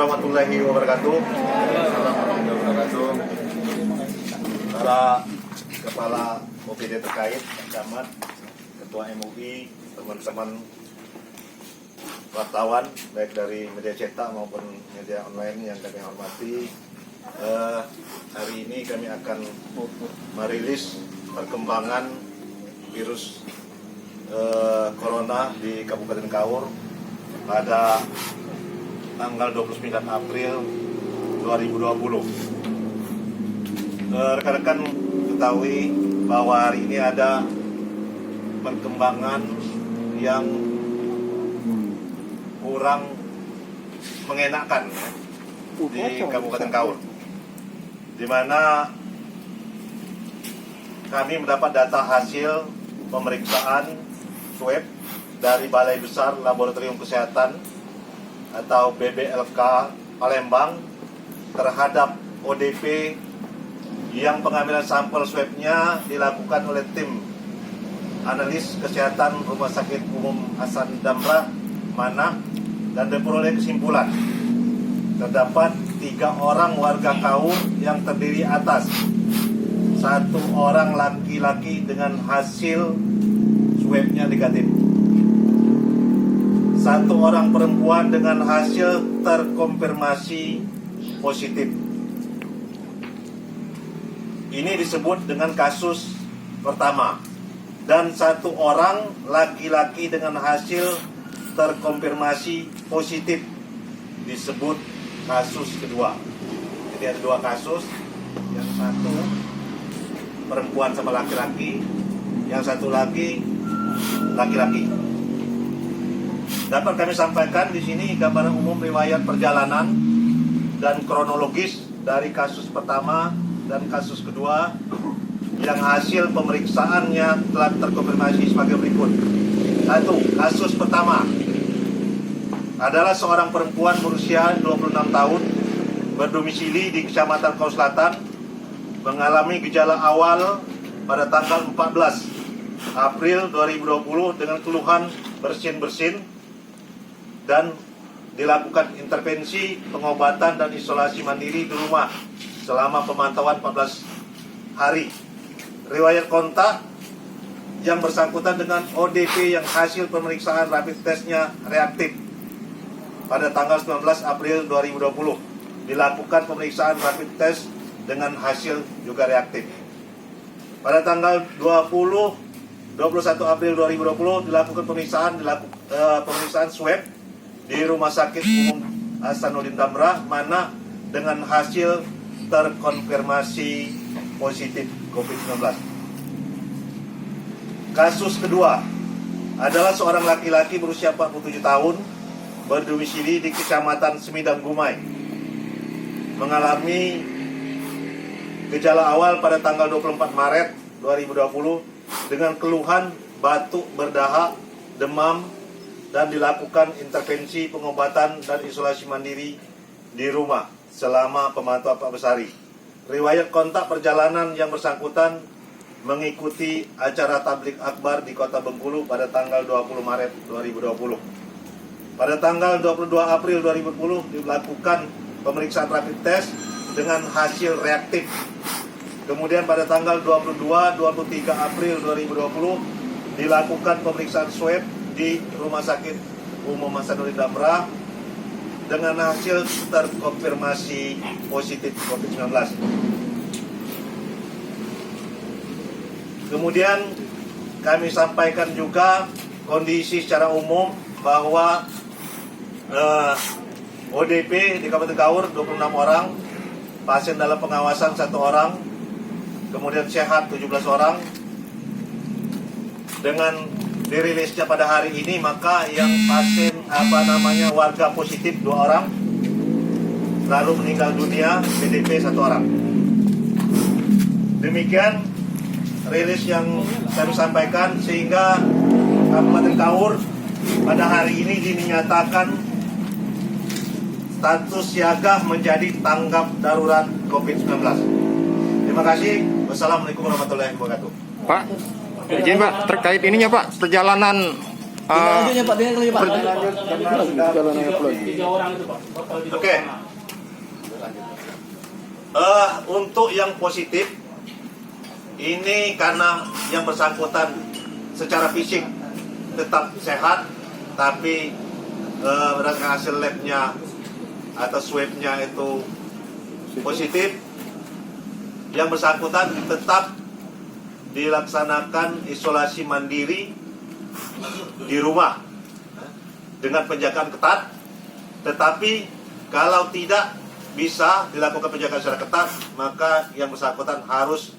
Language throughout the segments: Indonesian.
warahmatullahi wabarakatuh. Para kepala OPD terkait, camat, ketua MUI, teman-teman wartawan baik dari media cetak maupun media online yang kami hormati, hari ini kami akan merilis perkembangan virus corona di Kabupaten Kaur pada tanggal 29 April 2020. Rekan-rekan ketahui bahwa hari ini ada perkembangan yang kurang mengenakan di Kabupaten Kaur, di mana kami mendapat data hasil pemeriksaan swab dari Balai Besar Laboratorium Kesehatan atau BBLK Palembang terhadap ODP yang pengambilan sampel swabnya dilakukan oleh tim analis kesehatan Rumah Sakit Umum Hasan Damrah Manah, dan diperoleh kesimpulan terdapat 3 orang warga Kaur yang terdiri atas 1 orang laki-laki dengan hasil swabnya negatif, 1 orang perempuan dengan hasil terkonfirmasi positif. Ini disebut dengan kasus pertama. Dan 1 orang laki-laki dengan hasil terkonfirmasi positif disebut kasus kedua. Jadi ada 2 kasus, yang 1 perempuan sama laki-laki, yang 1 lagi laki-laki. Dapat kami sampaikan di sini gambaran umum riwayat perjalanan dan kronologis dari kasus pertama dan kasus kedua yang hasil pemeriksaannya telah terkonfirmasi sebagai berikut. 1. Kasus pertama adalah seorang perempuan berusia 26 tahun berdomisili di Kecamatan Kaur Selatan, mengalami gejala awal pada tanggal 14 April 2020 dengan keluhan bersin-bersin dan dilakukan intervensi pengobatan dan isolasi mandiri di rumah selama pemantauan 14 hari. Riwayat kontak yang bersangkutan dengan ODP yang hasil pemeriksaan rapid testnya reaktif pada tanggal 19 April 2020. Dilakukan pemeriksaan rapid test dengan hasil juga reaktif. Pada tanggal 21 April 2020 dilakukan pemeriksaan swab di Rumah Sakit Umum Hasanuddin Damrah Manah dengan hasil terkonfirmasi positif COVID-19. Kasus kedua adalah seorang laki-laki berusia 47 tahun berdomisili di Kecamatan Semidang Gumai, mengalami gejala awal pada tanggal 24 Maret 2020 dengan keluhan batuk berdahak, demam, dan dilakukan intervensi pengobatan dan isolasi mandiri di rumah selama pemantauan 14 hari. Riwayat kontak perjalanan yang bersangkutan mengikuti acara tablik akbar di Kota Bengkulu pada tanggal 20 Maret 2020. Pada tanggal 22 April 2020 dilakukan pemeriksaan rapid test dengan hasil reaktif. Kemudian pada tanggal 22-23 April 2020 dilakukan pemeriksaan swab di Rumah Sakit Umum Hasanuddin Damrah dengan hasil terkonfirmasi positif COVID-19. Kemudian kami sampaikan juga kondisi secara umum bahwa ODP di Kabupaten Kaur 26 orang, pasien dalam pengawasan 1 orang, kemudian sehat 17 orang. Dengan dirilisnya pada hari ini, maka yang pasien warga positif 2 orang, lalu meninggal dunia PDP 1 orang. Demikian rilis yang saya sampaikan, sehingga Kabupaten Kaur pada hari ini dinyatakan status siaga menjadi tanggap darurat COVID-19. Terima kasih. Wassalamualaikum warahmatullahi wabarakatuh. Pak, izin Pak, terkait ininya Pak, perjalanan Lanjutnya Pak, dia lagi Pak. Oke. Untuk yang positif ini karena yang bersangkutan secara fisik tetap sehat, tapi berdasarkan hasil labnya atau swabnya itu positif, yang bersangkutan tetap dilaksanakan isolasi mandiri di rumah dengan penjagaan ketat. Tetapi kalau tidak bisa dilakukan penjagaan secara ketat, maka yang bersangkutan harus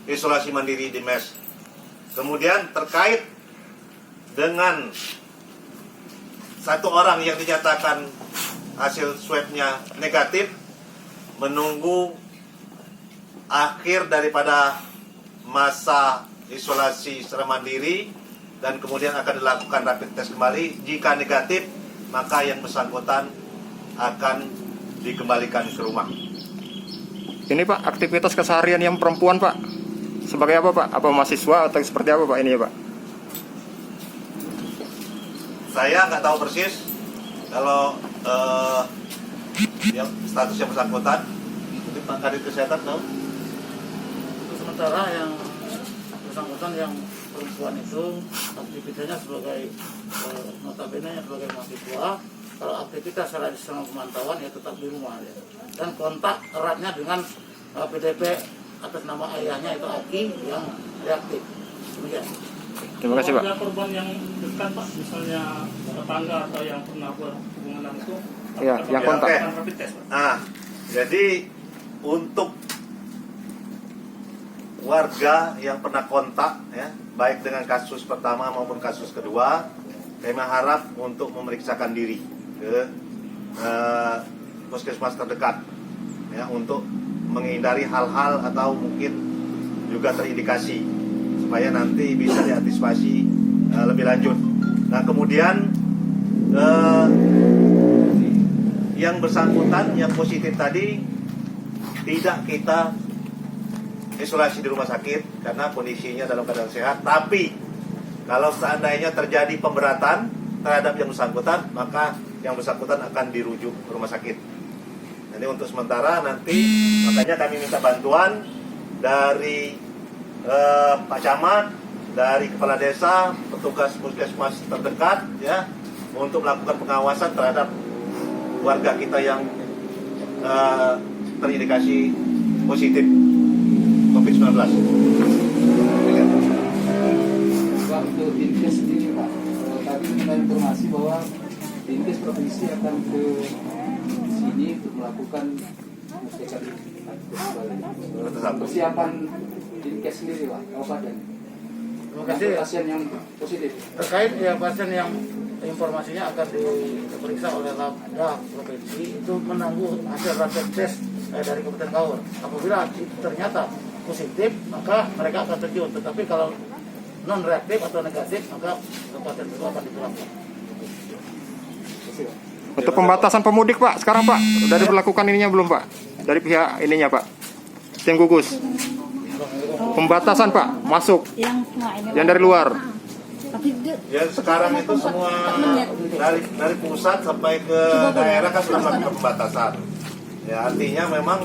isolasi mandiri di mes. Kemudian terkait dengan satu orang yang dinyatakan hasil swabnya negatif, menunggu akhir daripada masa isolasi secara mandiri dan kemudian akan dilakukan rapid test kembali. Jika negatif, maka yang bersangkutan akan dikembalikan ke rumah. Ini Pak, aktivitas keseharian yang perempuan Pak, sebagai apa Pak? Apa mahasiswa atau seperti apa Pak ini ya Pak? Saya nggak tahu persis kalau yang status yang bersangkutan. Mungkin Pak Kadit Kesehatan tahu? Sementara yang bersangkutan yang perempuan itu aktivitasnya sebagai notabene sebagai mahasiswa. Kalau aktivitas secara selama pemantauan ya tetap di rumah ya. Dan kontak eratnya dengan PDP atas nama ayahnya itu Aki yang reaktif. Demikian. Terima kasih Pak. Ada korban yang dekat Pak, misalnya tetangga atau yang pernah berhubungan langsung. Iya, yang kontak. Oke. Rapid test, Pak. Jadi untuk warga yang pernah kontak ya, baik dengan kasus pertama maupun kasus kedua, kami harap untuk memeriksakan diri ke puskesmas terdekat ya, untuk menghindari hal-hal atau mungkin juga terindikasi supaya nanti bisa diantisipasi lebih lanjut. Nah kemudian yang bersangkutan yang positif tadi tidak kita isolasi di rumah sakit karena kondisinya dalam keadaan sehat. Tapi kalau seandainya terjadi pemberatan terhadap yang bersangkutan, maka yang bersangkutan akan dirujuk ke rumah sakit. Jadi untuk sementara nanti makanya kami minta bantuan dari Pak Camat, dari Kepala Desa, petugas puskesmas terdekat ya, untuk melakukan pengawasan terhadap warga kita yang terindikasi positif COVID-19. Pak, untuk Dinkes sendiri Pak, tadi kita informasi bahwa Dinkes Provinsi akan ke sini untuk melakukan pengecekan persiapan Dinkes sendiri Pak, kabupaten. Terima kasih ya. Pasien yang positif. Terkait ya pasien yang informasinya akan diperiksa oleh Labda Provinsi itu menunggu hasil rapid test dari Kabupaten Kaur. Apabila ternyata positif, maka mereka akan terjun. Tetapi kalau non reaktif atau negatif, maka kabupaten itu akan dipulangkan. Untuk pembatasan pemudik Pak, sekarang Pak, sudah diberlakukan ininya belum Pak? Dari pihak ininya Pak, tim gugus. Pembatasan Pak, masuk yang dari luar. Ya sekarang itu semua dari pusat sampai ke daerah kan sudah melakukan pembatasan. Ya artinya memang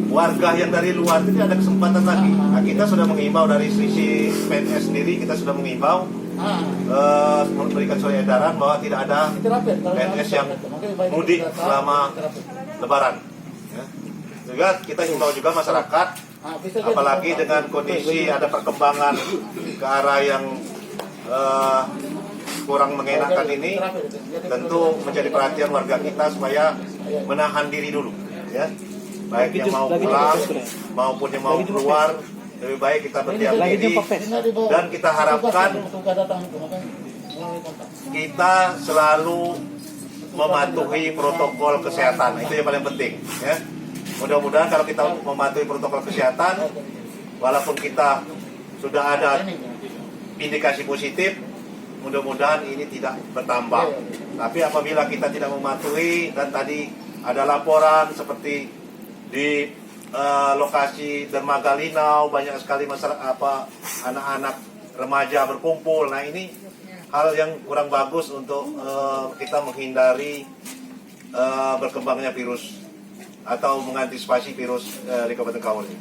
warga yang dari luar itu tidak ada kesempatan lagi. Nah, kita sudah mengimbau dari sisi PNS sendiri, kita sudah mengimbau memberikan surat edaran bahwa tidak ada PNS yang mudik selama Lebaran. Ya. Juga kita himbau juga masyarakat, apalagi dengan kondisi ada perkembangan ke arah yang kurang mengenakan ini, tentu menjadi perhatian warga kita supaya menahan diri dulu, ya. Baik yang mau pulang maupun yang mau keluar, lebih baik kita berdiam diri dan kita harapkan kita selalu mematuhi protokol kesehatan. Itu yang paling penting, ya. Mudah-mudahan kalau kita mematuhi protokol kesehatan, walaupun kita sudah ada indikasi positif, mudah-mudahan ini tidak bertambah. Tapi apabila kita tidak mematuhi, dan tadi ada laporan seperti di lokasi Dermaga Linau banyak sekali masyarakat anak-anak remaja berkumpul. Nah ini hal yang kurang bagus untuk kita menghindari berkembangnya virus atau mengantisipasi virus di Kabupaten Kaur ini.